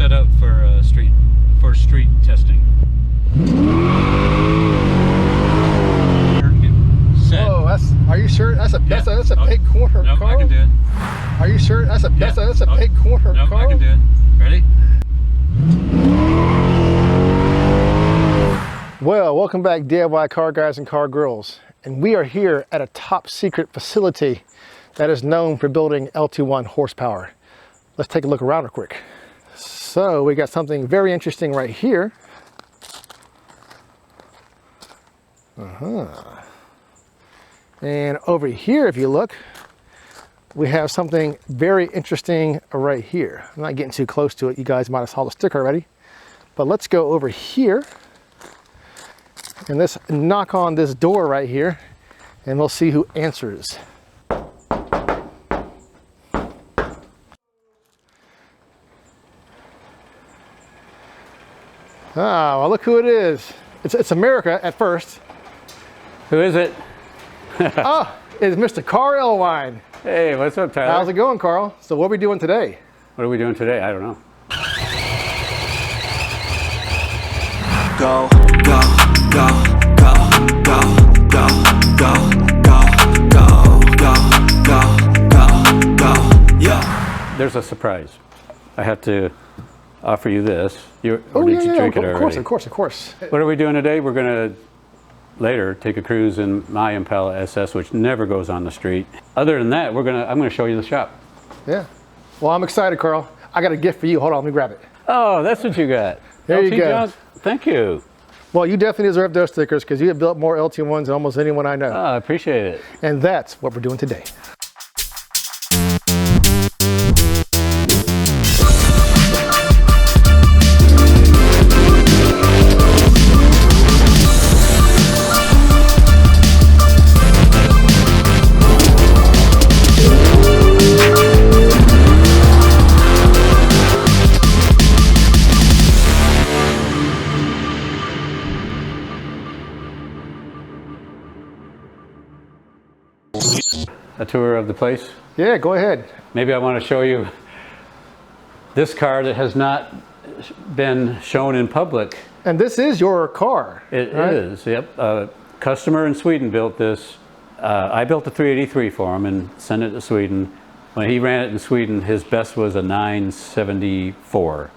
set up for street testing. Set. Oh, are you sure? That's a big corner, No, Carl. I can do it. Are you sure? That's a big corner, No, Carl. I can do it. Ready? Well, welcome back, DIY car guys and car girls. And we are here at a top secret facility that is known for building LT1 horsepower. Let's take a look around real quick. So we got something very interesting right here. And over here, if you look, we have something very interesting right here. I'm not getting too close to it. You guys might have saw the sticker already. But let's go over here and let's knock on this door right here and we'll see who answers. Ah, well, look who it is. It's America at first. Who is it? Oh, it's Mr. Karl Ellwein. Hey, what's up, Tyler? How's it going, Carl? So what are we doing today? What are we doing today? I don't know. Go, go, go, go, go, go, go, go, go, go, go, go, yeah. There's a surprise. I have to offer you this. Or Oh, did you yeah, drink it of already? course, of course. What are we doing today? We're going to later take a cruise in my Impala SS, which never goes on the street. Other than that, I'm going to show you the shop. Yeah. Well, I'm excited, Carl. I got a gift for you. Hold on, let me grab it. Oh, that's what you got. There you LT go. Junk? Thank you. Well, you definitely deserve those stickers because you have built more LT1s than almost anyone I know. Oh, I appreciate it. And that's what we're doing today. A tour of the place. Yeah, go ahead. Maybe I want to show you this car that has not been shown in public. And this is your car. It right? is, yep. A customer in Sweden built this. I built a 383 for him and sent it to Sweden. When he ran it in Sweden, his best was a 974.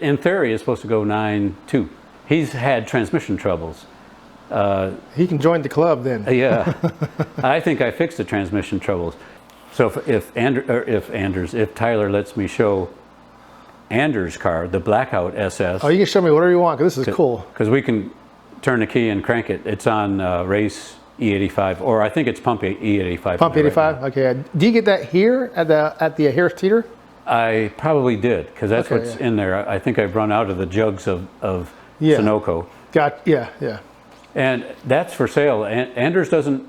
In theory, it's supposed to go 9.2. He's had transmission troubles. He can join the club then. Yeah, I think I fixed the transmission troubles. So if Tyler lets me show Anders' car, the Blackout SS. Oh, you can show me whatever you want because this is cool. Because we can turn the key and crank it. It's on race E85, or I think it's pump E85. Pump 85. Right, okay. Do you get that here at the Harris Teeter? I probably did because that's Okay, what's in there. I think I've run out of the jugs of Yeah. Sunoco. Yeah. And that's for sale. Anders doesn't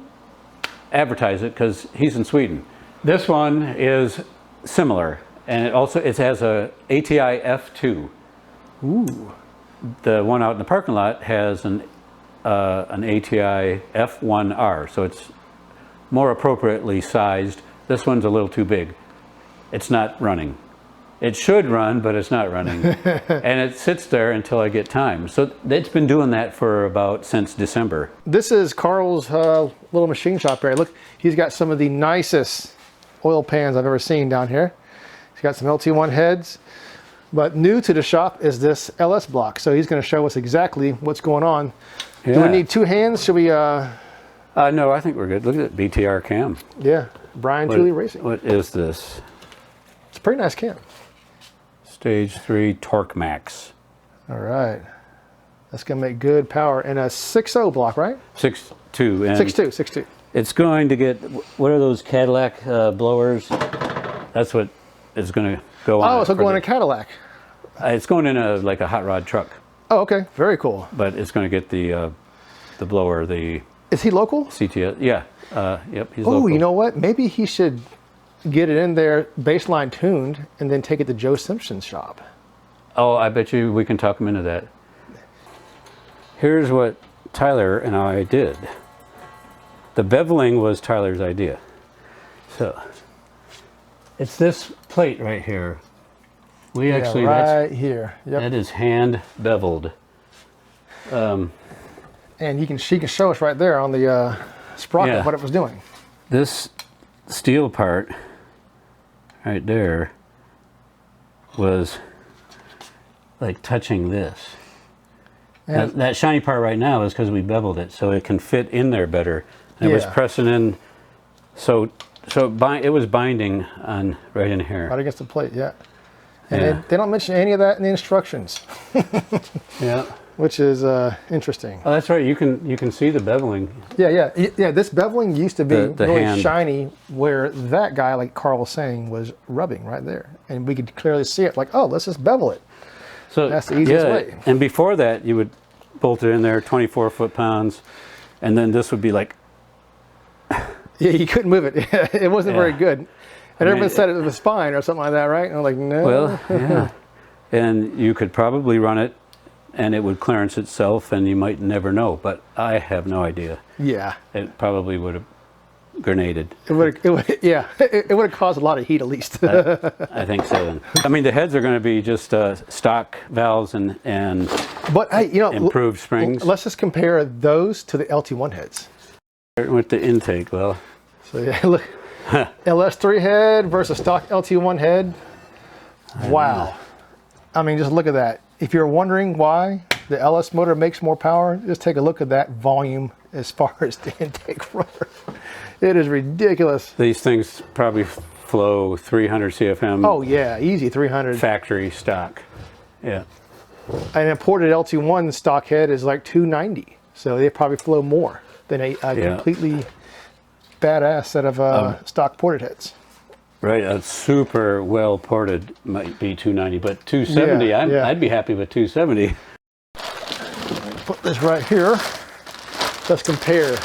advertise it because he's in Sweden. This one is similar, and it has a ATI F2. Ooh. The one out in the parking lot has an ATI F1R, so it's more appropriately sized. This one's a little too big. It's not running. It should run, but it's not running. And it sits there until I get time. So it's been doing that for since December. This is Carl's little machine shop here. Look, he's got some of the nicest oil pans I've ever seen down here. He's got some LT1 heads. But new to the shop is this LS block. So he's going to show us exactly what's going on. Yeah. Do we need two hands? Should we? No, I think we're good. Look at that BTR cam. Yeah, Brian Tooley Racing. What is this? It's a pretty nice cam. Stage 3 Torque Max. All right. That's going to make good power. And a 6.0 block, right? 6.2. And 6.2. it's going to get, what are those Cadillac blowers? That's what it's going to go on. Oh, so going in a Cadillac. It's going in like a hot rod truck. Oh, okay. Very cool. But it's going to get the blower, Is he local? CTS. Yeah. Yep, he's Oh, local. you know what? Maybe he should get it in there baseline tuned and then take it to Joe Simpson's shop. Oh, I bet you we can talk him into that. Here's what Tyler and I did. The beveling was Tyler's idea. So it's this plate right here. We actually, right here. Yep. that is hand beveled. And she can show us right there on the sprocket what it was doing. This steel part right there was like touching this. That shiny part right now is because we beveled it, so it can fit in there better. And it was pressing in, so it was binding on right in here. Right against the plate, yeah. And they don't mention any of that in the instructions. Yeah. Which is interesting. Oh, that's right. You can see the beveling. Yeah. This beveling used to be The really hand. shiny, where that guy, like Carl was saying, was rubbing right there, and we could clearly see it. Like, oh, let's just bevel it. So That's the easiest way. And before that, you would bolt it in there, 24 foot-pounds, and then this would be like. Yeah, you couldn't move it. It wasn't very good. And everyone said it was fine or something like that, right? And I'm like, no. Well, yeah. And you could probably run it, and it would clearance itself, and you might never know. But I have no idea. Yeah. It probably would have grenaded. It would have caused a lot of heat at least. I think so. Then. I mean, the heads are going to be just stock valves and But hey, you know, improved springs. Let's just compare those to the LT1 heads. With the intake, well. So yeah, look, LS3 head versus stock LT1 head. Wow. I mean, just look at that. If you're wondering why the LS motor makes more power, just take a look at that volume as far as the intake rotor. It is ridiculous. These things probably flow 300 CFM. Oh yeah, easy 300. Factory stock. Yeah. An imported LT1 stock head is like 290. So they probably flow more than a completely badass set of stock ported heads. Right, a super well ported might be 290, but 270, I'd be happy with 270. Put this right here. Let's compare.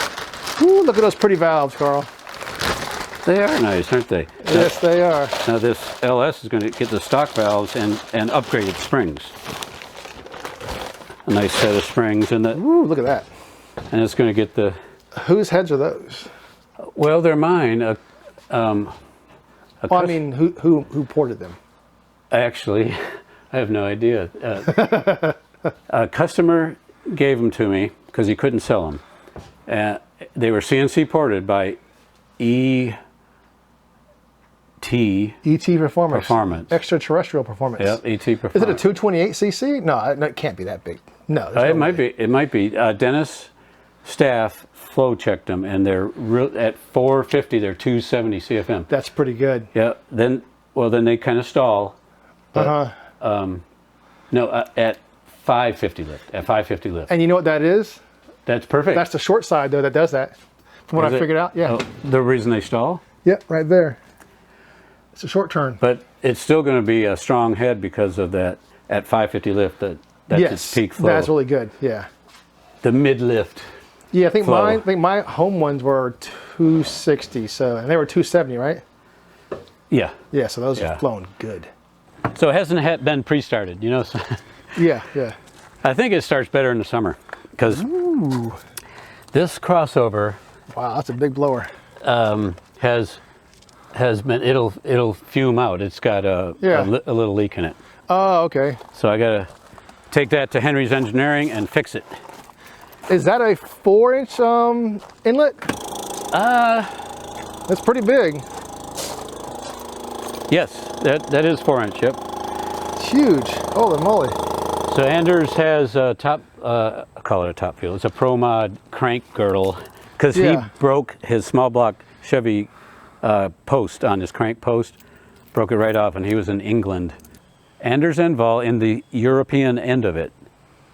Ooh, look at those pretty valves, Carl. They are nice, aren't they? Yes, they are. Now this LS is going to get the stock valves and upgraded springs. A nice set of springs, and Ooh, look at that. And it's going to get the. Whose heads are those? Well, they're mine. Well, I mean, who ported them? Actually, I have no idea. A customer gave them to me because he couldn't sell them. They were CNC ported by ET Performance. Extraterrestrial Performance. Yep, ET Performance. Is it a 228cc? No, it can't be that big. No. It might be. It might be. Dennis staff flow checked them, and they're at 450. They're 270 CFM. That's pretty good. Yeah. Then they kind of stall. But, no, at 550 lift. At 550 lift. And you know what that is? That's perfect. That's the short side though that does that. From what I figured out. Yeah. Oh, the reason they stall. Yep, right there. It's a short turn. But it's still going to be a strong head because of that at 550 lift. That's its peak flow. That's really good. Yeah. The mid lift. Yeah, I think my home ones were 260, and they were 270, right? Yeah. Yeah, so those are flowing good. So it hasn't been pre-started, you know. So yeah. I think it starts better in the summer because this crossover. Wow, that's a big blower. Has been it'll fume out. It's got a little leak in it. Oh, okay. So I gotta take that to Henry's Engineering and fix it. Is that a 4-inch inlet? That's pretty big. Yes, that is 4-inch. Yep. It's huge. Holy moly. So Anders has a top. I call it a top fuel. It's a Pro Mod crank girdle because he broke his small block Chevy post on his crank post. Broke it right off, and he was in England. Anders Enval in the European end of it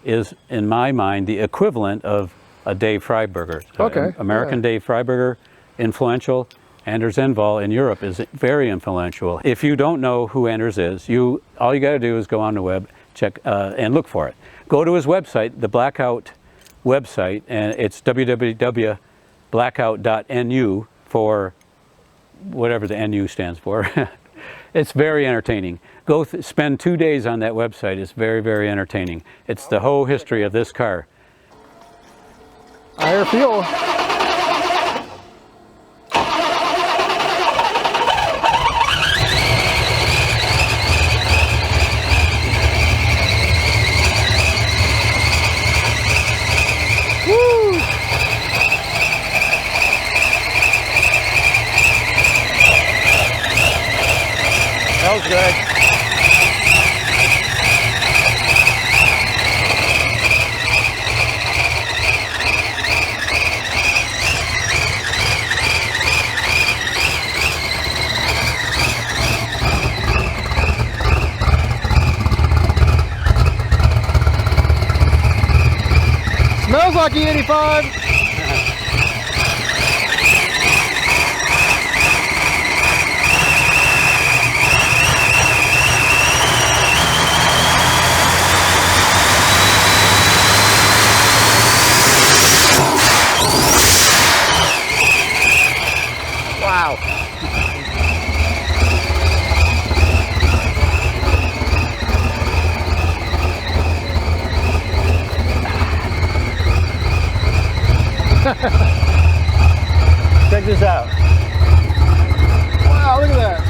is, in my mind, the equivalent of a Dave Freiberger. Okay. American Dave Freiberger, influential. Anders Enval in Europe is very influential. If you don't know who Anders is, all you got to do is go on the web, check and look for it. Go to his website, the Blackout website, and it's www.blackout.nu for whatever the NU stands for. It's very entertaining. Go spend 2 days on that website. It's very, very entertaining. It's the whole history of this car. Higher fuel. Rocky 85. Wow. Check this out. Wow, look at that.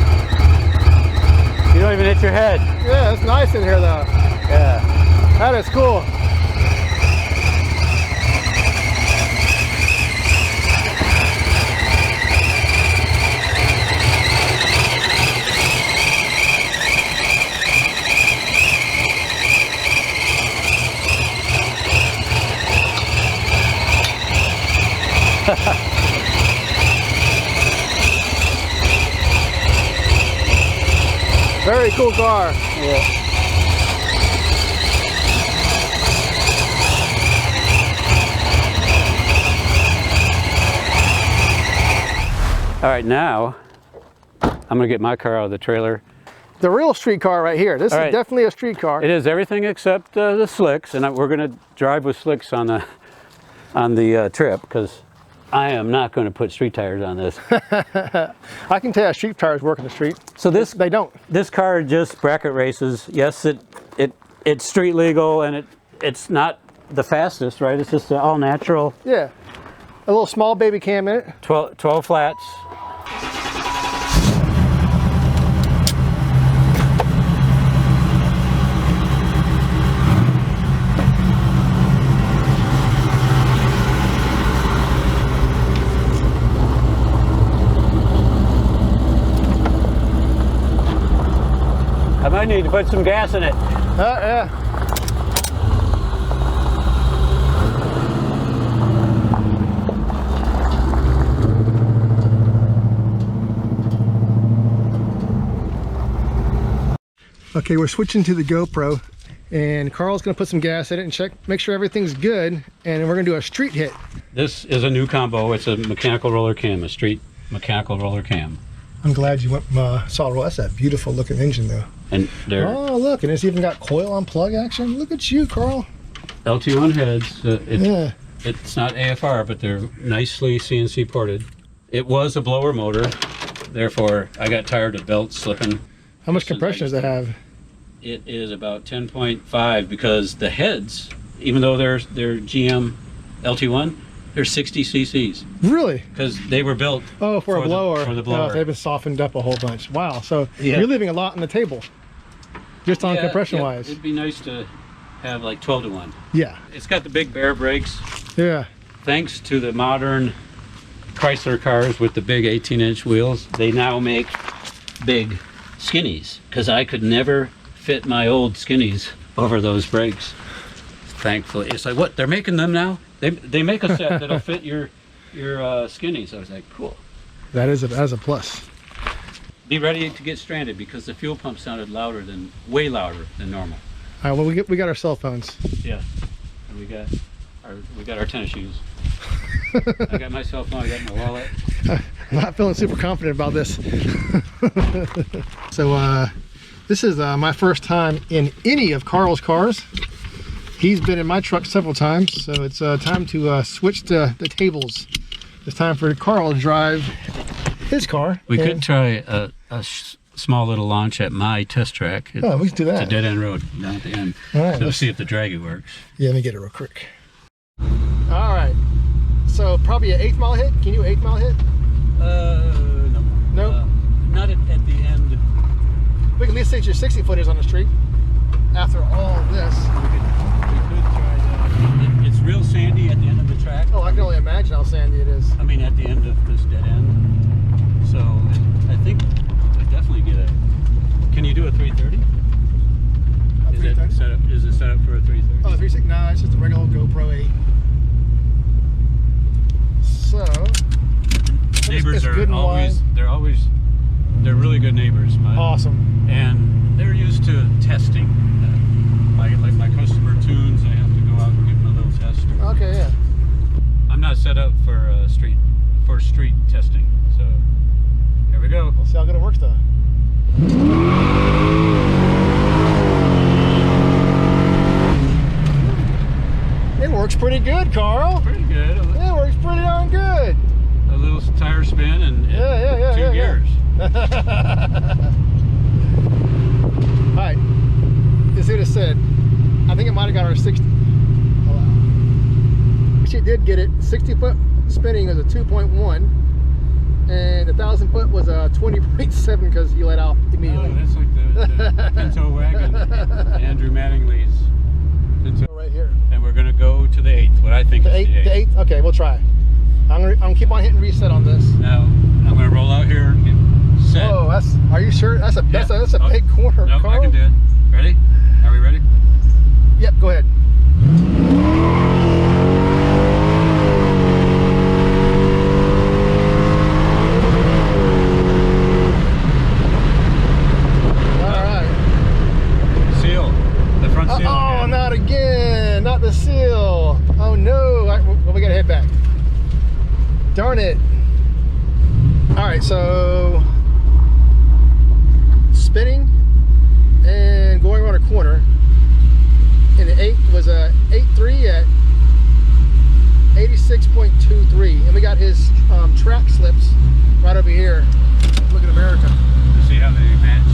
You don't even hit your head. Yeah, it's nice in here though. Yeah. That is cool. Very cool car. Yeah. All right, now I'm gonna get my car out of the trailer. The real street car right here. This All is right. definitely a street car. It is everything except the slicks, and we're gonna drive with slicks on the trip because I am not going to put street tires on this. I can tell you street tires work in the street. So They don't. This car just bracket races. Yes, it's street legal, and it's not the fastest, right? It's just all natural. Yeah. A little small baby cam in it. 12 flats. I might need to put some gas in it. Yeah. Okay, we're switching to the GoPro, and Carl's gonna put some gas in it and make sure everything's good, and we're gonna do a street hit. This is a new combo. It's a mechanical roller cam, a street mechanical roller cam. I'm glad you went solid roll. That's that beautiful looking engine though. And they're Oh, look, and it's even got coil on plug action. Look at you, Carl. LT1 heads. Yeah. It's not AFR, but they're nicely CNC ported. It was a blower motor, therefore I got tired of belts slipping. How much compression does it have? It is about 10.5 because the heads, even though they're GM LT1, they're 60 cc's Really? because they were built Oh, for a blower. for the blower. Oh, they've been softened up a whole bunch. Wow. So Yeah. you're leaving a lot on the table, just on Yeah, compression yeah, wise. It'd be nice to have like 12 to 1. Yeah. It's got the big bear brakes. Yeah. Thanks to the modern Chrysler cars with the big 18-inch wheels, they now make big skinnies because I could never fit my old skinnies over those brakes. Thankfully, it's like, what, they're making them now? They make a set that'll fit your skinnies. I was like, cool. That is a plus. Be ready to get stranded because the fuel pump sounded way louder than normal. All right. Well, we got our cell phones. Yeah, and we got our tennis shoes. I got my cell phone. I got my wallet. I'm not feeling super confident about this. So this is my first time in any of Carl's cars. He's been in my truck several times, so it's time to switch the tables. It's time for Carl to drive his car. We could try a small little launch at my test track. Oh, we can do It's a that. dead end road down at the end. All right, So let's see if the draggy works. Yeah, let me get it real quick. All right. So probably an 8 mile hit. Can you do an 8 mile hit? No. Nope. Not at the end. We can at least say your 60 footers on the street. After all this. We could try that. It's real sandy at the end of the track. Oh, I can only imagine how sandy it is. I mean, at the end of this dead end. So I think I definitely get a. Can you do a 330? Is it set up for a 330? Oh, 360? No, it's just a regular old GoPro 8. So, Neighbors it's are good and always, wide. they're really good neighbors. Awesome. And they're used to testing. Like my customer tunes, I have to go out and give them a little test. Okay, yeah. for street testing. So here we go. We'll see how good it works though. It works pretty good, Carl. Pretty good. It works pretty darn good. A little tire spin and two gears. All right, let's see what it said. I think it might have got our 60. She did get it. 60-foot spinning was a 2.1, and 1,000-foot was a 20.7 because he let out immediately. Oh, that's like the Pinto wagon, Andrew Mattingly's Pinto. Right here. And we're gonna go to the 8th. What I think The is 8th. the 8th. Okay, we'll try. I'm gonna keep on hitting reset on this. Now I'm gonna roll out here and get set. Oh, are you sure? That's a Oh, big corner, no, Carl. I can do it. Ready? Are we ready? Yep, go ahead. All right. Seal. The front seal. Oh, again. not again. Not the seal. Oh no. All right, well, we gotta head back. Darn it. All right, so spinning and going around a corner. And the 8 was a 8.3 at 86.23, and we got his track slips right over here. Look at America. See how they match.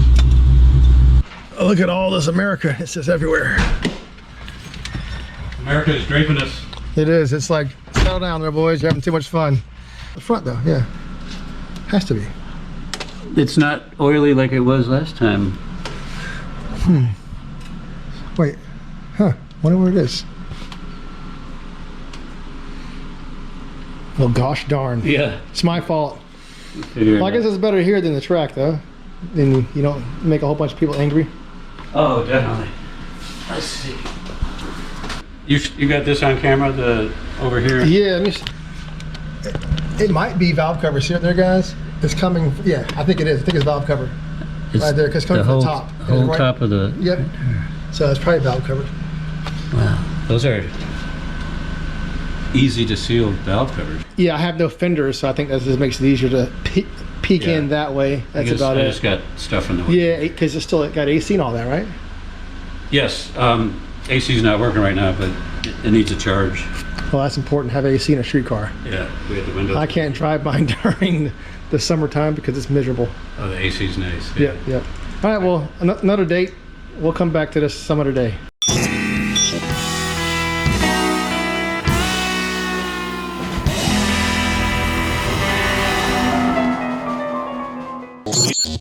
Oh, look at all this America. It's just everywhere. America is draping us. It is. It's like, settle down there, boys. You're having too much fun. The front, though, yeah, has to be. It's not oily like it was last time. Wait. Huh, wonder where it is. Well, gosh darn. Yeah. It's my fault. Well, I guess it's better here than the track, though. Then you don't make a whole bunch of people angry. Oh, definitely. Let's see. You got this on camera, over here? Yeah, let me see. It might be valve covers here, there, guys. It's coming, yeah, I think it is. I think it's valve cover. Right there, because it's coming from the top. Whole Right, top of the... Yep. So it's probably valve covered. Wow. Those are easy to seal valve covers. Yeah, I have no fenders, so I think that just makes it easier to peek in that way. That's about it. I just got stuff in the way. Yeah, because it's still got AC and all that, right? Yes. AC's not working right now, but it needs a charge. Well, that's important to have AC in a street car. Yeah, we had the windows. I can't drive mine during the summertime because it's miserable. Oh, the AC's nice. Yep, yep. All right, well, another date. We'll come back to this some other day.